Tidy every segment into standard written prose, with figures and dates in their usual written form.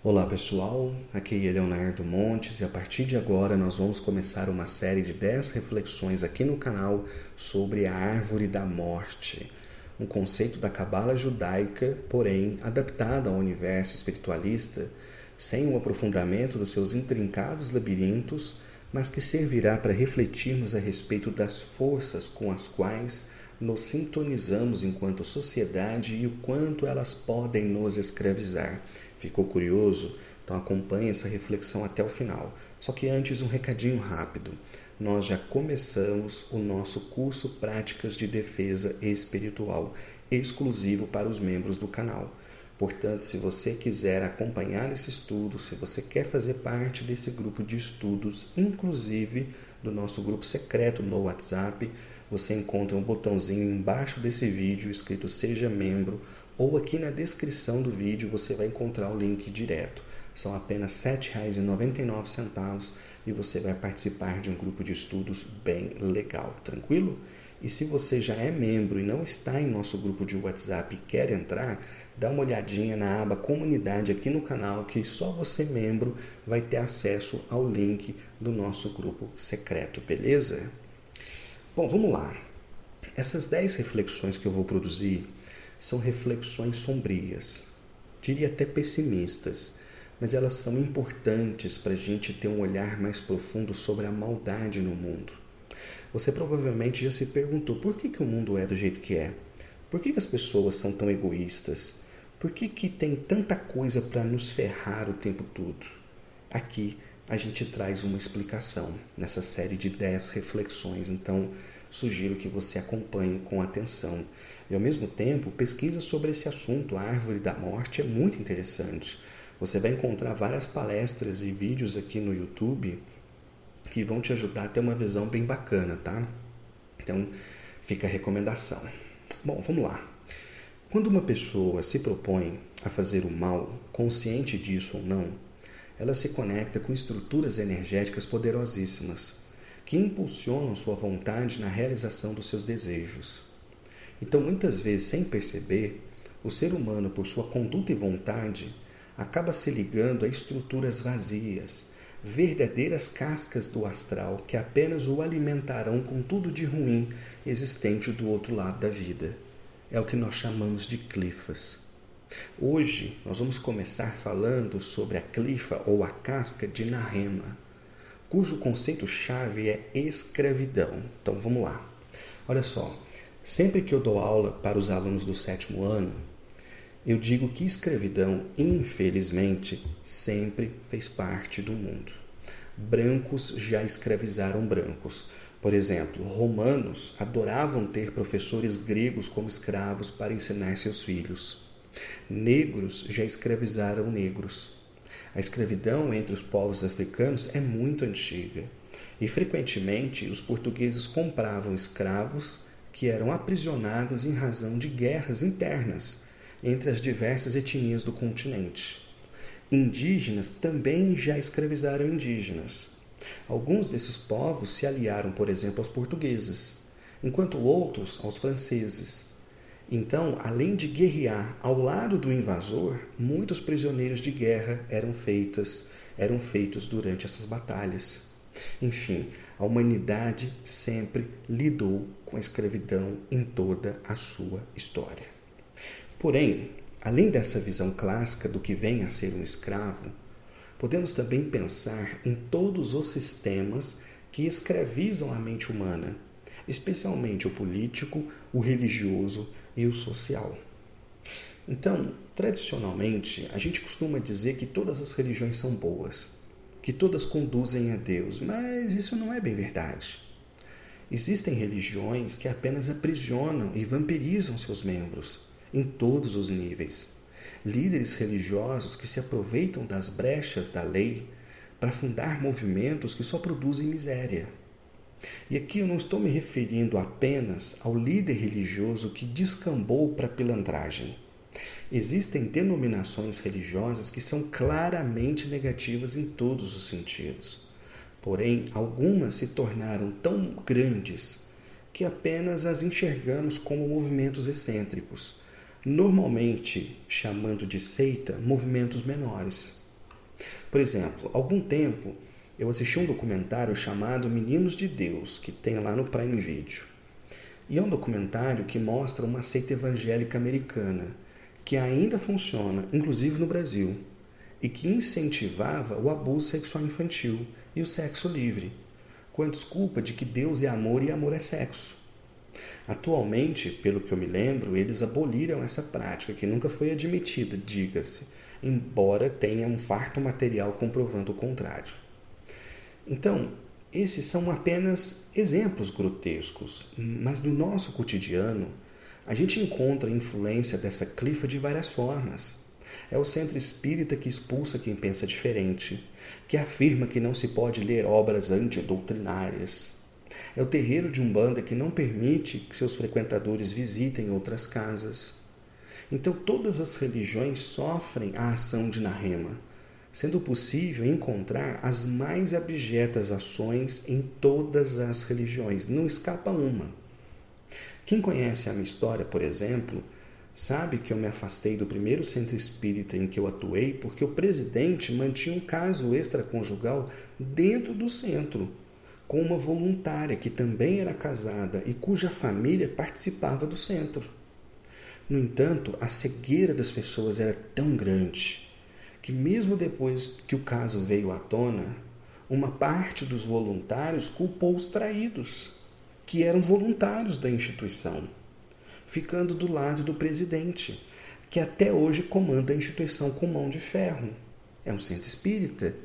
Olá pessoal, aqui é Leonardo Montes e a partir de agora nós vamos começar uma série de 10 reflexões aqui no canal sobre a Árvore da Morte, um conceito da cabala judaica, porém adaptado ao universo espiritualista, sem o aprofundamento dos seus intrincados labirintos, mas que servirá para refletirmos a respeito das forças com as quais nos sintonizamos enquanto sociedade e o quanto elas podem nos escravizar. Ficou curioso? Então acompanhe essa reflexão até o final. Só que antes um recadinho rápido. Nós já começamos o nosso curso Práticas de Defesa Espiritual, exclusivo para os membros do canal. Portanto, se você quiser acompanhar esse estudo, se você quer fazer parte desse grupo de estudos, inclusive do nosso grupo secreto no WhatsApp, você encontra um botãozinho embaixo desse vídeo escrito Seja Membro, ou aqui na descrição do vídeo você vai encontrar o link direto. São apenas R$ 7,99 e você vai participar de um grupo de estudos bem legal, tranquilo? E se você já é membro e não está em nosso grupo de WhatsApp e quer entrar, dá uma olhadinha na aba Comunidade aqui no canal, que só você, membro, vai ter acesso ao link do nosso grupo secreto, beleza? Bom, vamos lá. Essas 10 reflexões que eu vou produzir são reflexões sombrias, diria até pessimistas, mas elas são importantes para a gente ter um olhar mais profundo sobre a maldade no mundo. Você provavelmente já se perguntou por que o mundo é do jeito que é? Por que as pessoas são tão egoístas? Por que tem tanta coisa para nos ferrar o tempo todo? Aqui a gente traz uma explicação nessa série de 10 reflexões, então sugiro que você acompanhe com atenção. E ao mesmo tempo, pesquisa sobre esse assunto, a Árvore da Morte, é muito interessante. Você vai encontrar várias palestras e vídeos aqui no YouTube que vão te ajudar a ter uma visão bem bacana, tá? Então, fica a recomendação. Bom, vamos lá. Quando uma pessoa se propõe a fazer o mal, consciente disso ou não, ela se conecta com estruturas energéticas poderosíssimas, que impulsionam sua vontade na realização dos seus desejos. Então, muitas vezes, sem perceber, o ser humano, por sua conduta e vontade, acaba se ligando a estruturas vazias, verdadeiras cascas do astral que apenas o alimentarão com tudo de ruim existente do outro lado da vida. É o que nós chamamos de clifas. Hoje, nós vamos começar falando sobre a clifa ou a casca de Narema, cujo conceito-chave é escravidão. Então, vamos lá. Olha só. Sempre que eu dou aula para os alunos do 7º ano, eu digo que escravidão, infelizmente, sempre fez parte do mundo. Brancos já escravizaram brancos. Por exemplo, romanos adoravam ter professores gregos como escravos para ensinar seus filhos. Negros já escravizaram negros. A escravidão entre os povos africanos é muito antiga. E, frequentemente, os portugueses compravam escravos que eram aprisionados em razão de guerras internas entre as diversas etnias do continente. Indígenas também já escravizaram indígenas. Alguns desses povos se aliaram, por exemplo, aos portugueses, enquanto outros aos franceses. Então, além de guerrear ao lado do invasor, muitos prisioneiros de guerra eram feitos durante essas batalhas. Enfim, a humanidade sempre lidou com a escravidão em toda a sua história. Porém, além dessa visão clássica do que vem a ser um escravo, podemos também pensar em todos os sistemas que escravizam a mente humana, especialmente o político, o religioso e o social. Então, tradicionalmente, a gente costuma dizer que todas as religiões são boas, que todas conduzem a Deus, mas isso não é bem verdade. Existem religiões que apenas aprisionam e vampirizam seus membros, em todos os níveis. Líderes religiosos que se aproveitam das brechas da lei para fundar movimentos que só produzem miséria. E aqui eu não estou me referindo apenas ao líder religioso que descambou para a pilantragem. Existem denominações religiosas que são claramente negativas em todos os sentidos. Porém, algumas se tornaram tão grandes que apenas as enxergamos como movimentos excêntricos, normalmente chamando de seita movimentos menores. Por exemplo, há algum tempo eu assisti um documentário chamado Meninos de Deus, que tem lá no Prime Video. E é um documentário que mostra uma seita evangélica americana, que ainda funciona, inclusive no Brasil, e que incentivava o abuso sexual infantil e o sexo livre, com a desculpa de que Deus é amor e amor é sexo. Atualmente, pelo que eu me lembro, eles aboliram essa prática, que nunca foi admitida, diga-se, embora tenha um farto material comprovando o contrário. Então, esses são apenas exemplos grotescos, mas no nosso cotidiano, a gente encontra a influência dessa clifa de várias formas. É o centro espírita que expulsa quem pensa diferente, que afirma que não se pode ler obras antidoutrinárias. É o terreiro de Umbanda que não permite que seus frequentadores visitem outras casas. Então todas as religiões sofrem a ação de Narema, sendo possível encontrar as mais abjetas ações em todas as religiões, não escapa uma. Quem conhece a minha história, por exemplo, sabe que eu me afastei do primeiro centro espírita em que eu atuei porque o presidente mantinha um caso extraconjugal dentro do centro, com uma voluntária que também era casada e cuja família participava do centro. No entanto, a cegueira das pessoas era tão grande que mesmo depois que o caso veio à tona, uma parte dos voluntários culpou os traídos, que eram voluntários da instituição, ficando do lado do presidente, que até hoje comanda a instituição com mão de ferro. É um centro espírita.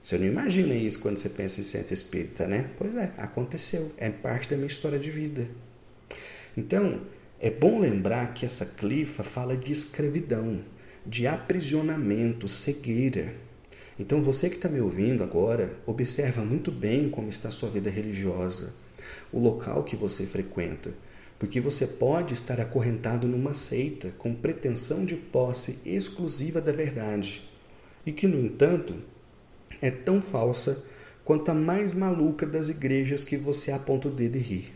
Você não imagina isso quando você pensa em centro espírita, né? Pois é, aconteceu. É parte da minha história de vida. Então, é bom lembrar que essa clifa fala de escravidão, de aprisionamento, cegueira. Então você que está me ouvindo agora, observa muito bem como está a sua vida religiosa, o local que você frequenta, porque você pode estar acorrentado numa seita com pretensão de posse exclusiva da verdade, e que, no entanto, é tão falsa quanto a mais maluca das igrejas que você aponta o dedo e ri.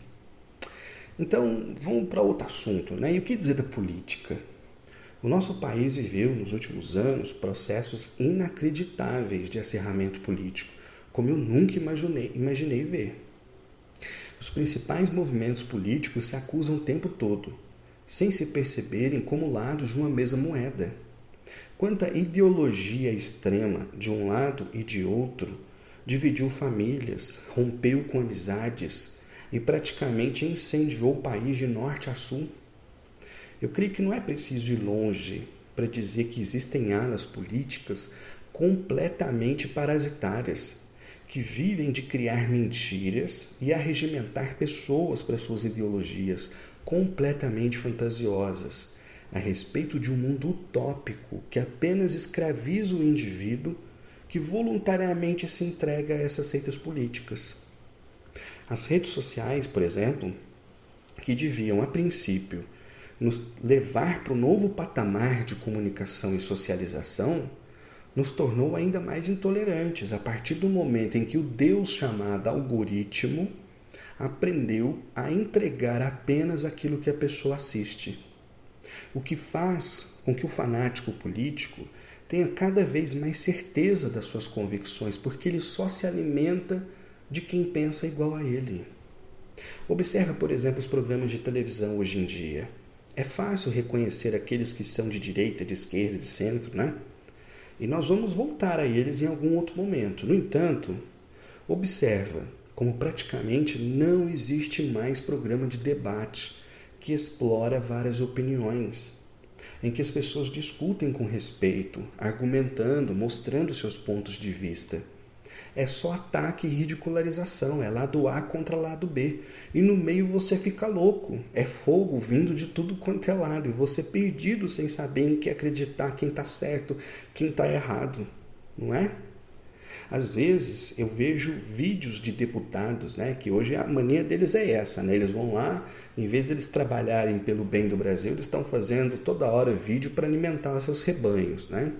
Então, vamos para outro assunto, né? E o que dizer da política? O nosso país viveu, nos últimos anos, processos inacreditáveis de acirramento político, como eu nunca imaginei ver. Os principais movimentos políticos se acusam o tempo todo, sem se perceberem como lados de uma mesma moeda. Quanta ideologia extrema de um lado e de outro dividiu famílias, rompeu com amizades e praticamente incendiou o país de norte a sul. Eu creio que não é preciso ir longe para dizer que existem alas políticas completamente parasitárias, que vivem de criar mentiras e arregimentar pessoas para suas ideologias completamente fantasiosas, a respeito de um mundo utópico que apenas escraviza o indivíduo que voluntariamente se entrega a essas seitas políticas. As redes sociais, por exemplo, que deviam, a princípio, nos levar para o novo patamar de comunicação e socialização, nos tornou ainda mais intolerantes a partir do momento em que o Deus chamado algoritmo aprendeu a entregar apenas aquilo que a pessoa assiste. O que faz com que o fanático político tenha cada vez mais certeza das suas convicções, porque ele só se alimenta de quem pensa igual a ele. Observa, por exemplo, os programas de televisão hoje em dia. É fácil reconhecer aqueles que são de direita, de esquerda, de centro, né? E nós vamos voltar a eles em algum outro momento. No entanto, observa como praticamente não existe mais programa de debate que explora várias opiniões, em que as pessoas discutem com respeito, argumentando, mostrando seus pontos de vista. É só ataque e ridicularização, é lado A contra lado B. E no meio você fica louco, é fogo vindo de tudo quanto é lado, e você perdido sem saber em que acreditar, quem está certo, quem está errado, não é? Às vezes eu vejo vídeos de deputados, né, que hoje a mania deles é essa, né? Eles vão lá, em vez deles trabalharem pelo bem do Brasil, eles estão fazendo toda hora vídeo para alimentar os seus rebanhos, né?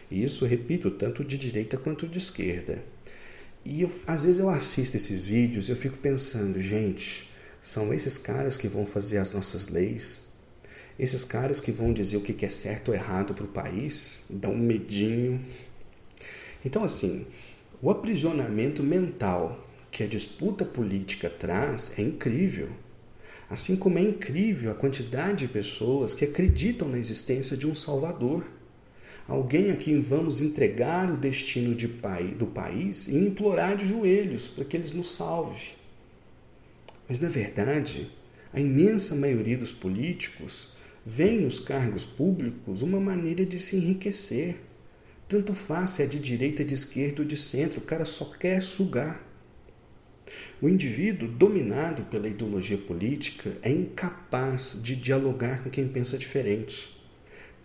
E isso, repito, tanto de direita quanto de esquerda. E às vezes eu assisto esses vídeos e eu fico pensando, gente, são esses caras que vão fazer as nossas leis? Esses caras que vão dizer o que é certo ou errado para o país? Dá um medinho. Então, assim, o aprisionamento mental que a disputa política traz é incrível. Assim como é incrível a quantidade de pessoas que acreditam na existência de um Salvador. Alguém a quem vamos entregar o destino do país e implorar de joelhos para que ele nos salve. Mas, na verdade, a imensa maioria dos políticos vê nos cargos públicos uma maneira de se enriquecer. Tanto faz se é de direita, de esquerda ou de centro, o cara só quer sugar. O indivíduo dominado pela ideologia política é incapaz de dialogar com quem pensa diferente.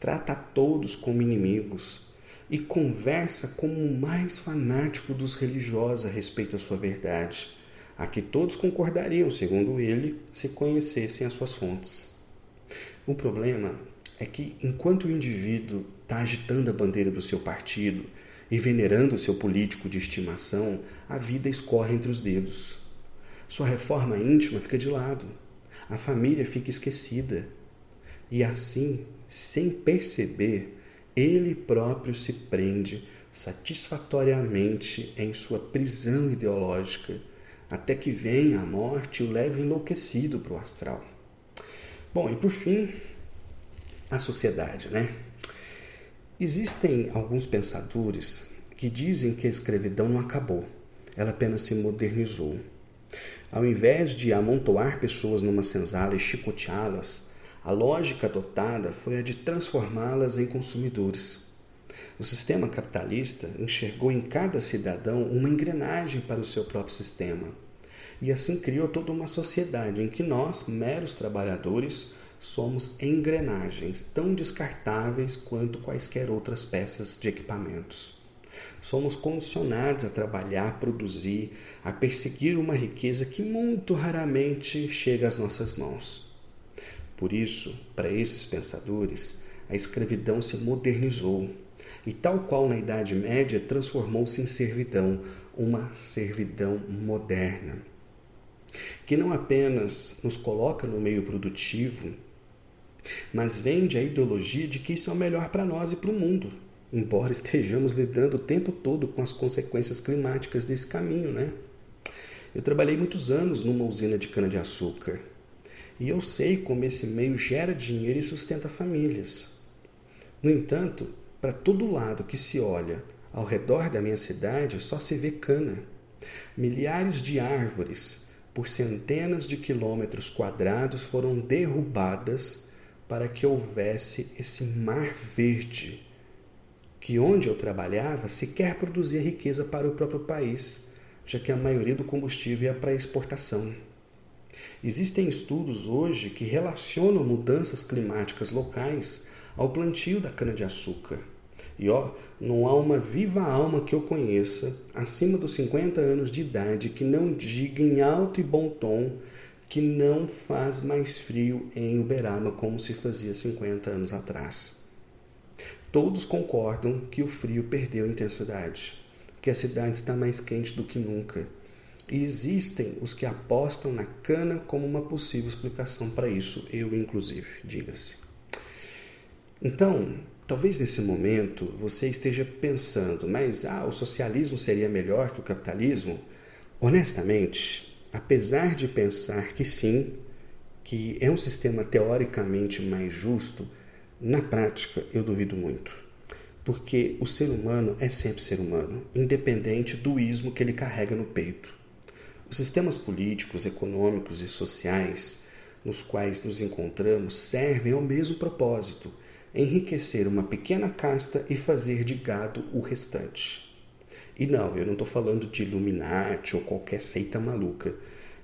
Trata a todos como inimigos e conversa como o mais fanático dos religiosos a respeito da sua verdade, a que todos concordariam, segundo ele, se conhecessem as suas fontes. O problema é que, enquanto o indivíduo está agitando a bandeira do seu partido e venerando o seu político de estimação, a vida escorre entre os dedos. Sua reforma íntima fica de lado, a família fica esquecida. E assim, sem perceber, ele próprio se prende satisfatoriamente em sua prisão ideológica, até que venha a morte e o leve enlouquecido para o astral. Bom, e por fim, a sociedade, né? Existem alguns pensadores que dizem que a escravidão não acabou, ela apenas se modernizou. Ao invés de amontoar pessoas numa senzala e chicoteá-las, a lógica adotada foi a de transformá-las em consumidores. O sistema capitalista enxergou em cada cidadão uma engrenagem para o seu próprio sistema, e assim criou toda uma sociedade em que nós, meros trabalhadores, somos engrenagens tão descartáveis quanto quaisquer outras peças de equipamentos. Somos condicionados a trabalhar, a produzir, a perseguir uma riqueza que muito raramente chega às nossas mãos. Por isso, para esses pensadores, a escravidão se modernizou e, tal qual na Idade Média, transformou-se em servidão, uma servidão moderna, que não apenas nos coloca no meio produtivo, mas vende a ideologia de que isso é o melhor para nós e para o mundo, embora estejamos lidando o tempo todo com as consequências climáticas desse caminho, né? Eu trabalhei muitos anos numa usina de cana-de-açúcar e eu sei como esse meio gera dinheiro e sustenta famílias. No entanto, para todo lado que se olha ao redor da minha cidade, só se vê cana. Milhares de árvores, por centenas de quilômetros quadrados, foram derrubadas para que houvesse esse mar verde, que onde eu trabalhava sequer produzia riqueza para o próprio país, já que a maioria do combustível é para exportação. Existem estudos hoje que relacionam mudanças climáticas locais ao plantio da cana-de-açúcar. E não há uma viva alma que eu conheça, acima dos 50 anos de idade, que não diga em alto e bom tom que não faz mais frio em Uberaba como se fazia 50 anos atrás. Todos concordam que o frio perdeu intensidade, que a cidade está mais quente do que nunca. E existem os que apostam na cana como uma possível explicação para isso, eu inclusive, diga-se. Então, talvez nesse momento você esteja pensando, mas o socialismo seria melhor que o capitalismo? Honestamente, apesar de pensar que sim, que é um sistema teoricamente mais justo, na prática eu duvido muito. Porque o ser humano é sempre ser humano, independente do ismo que ele carrega no peito. Os sistemas políticos, econômicos e sociais nos quais nos encontramos servem ao mesmo propósito, enriquecer uma pequena casta e fazer de gado o restante. E não, eu não estou falando de Illuminati ou qualquer seita maluca.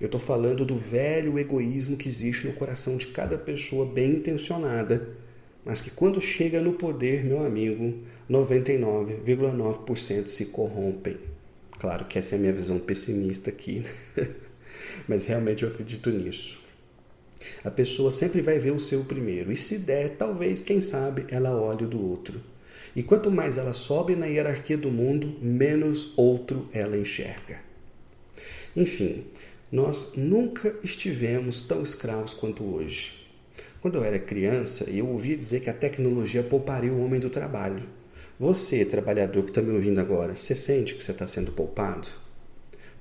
Eu estou falando do velho egoísmo que existe no coração de cada pessoa bem intencionada, mas que quando chega no poder, meu amigo, 99,9% se corrompem. Claro que essa é a minha visão pessimista aqui, mas realmente eu acredito nisso. A pessoa sempre vai ver o seu primeiro, e se der, talvez, quem sabe, ela olhe o do outro. E quanto mais ela sobe na hierarquia do mundo, menos outro ela enxerga. Enfim, nós nunca estivemos tão escravos quanto hoje. Quando eu era criança, eu ouvia dizer que a tecnologia pouparia o homem do trabalho. Você, trabalhador que está me ouvindo agora, você sente que você está sendo poupado?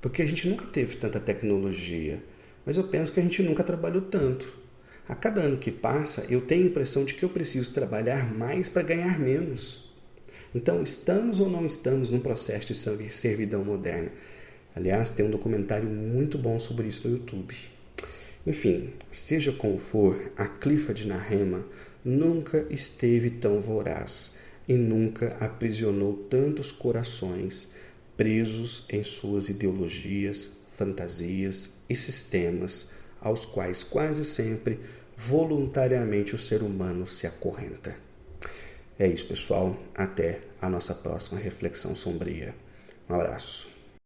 Porque a gente nunca teve tanta tecnologia, mas eu penso que a gente nunca trabalhou tanto. A cada ano que passa, eu tenho a impressão de que eu preciso trabalhar mais para ganhar menos. Então, estamos ou não estamos num processo de servidão moderna? Aliás, tem um documentário muito bom sobre isso no YouTube. Enfim, seja como for, a Clifa de Narrema nunca esteve tão voraz e nunca aprisionou tantos corações presos em suas ideologias, fantasias e sistemas aos quais quase sempre voluntariamente o ser humano se acorrenta. É isso, pessoal. Até a nossa próxima reflexão sombria. Um abraço.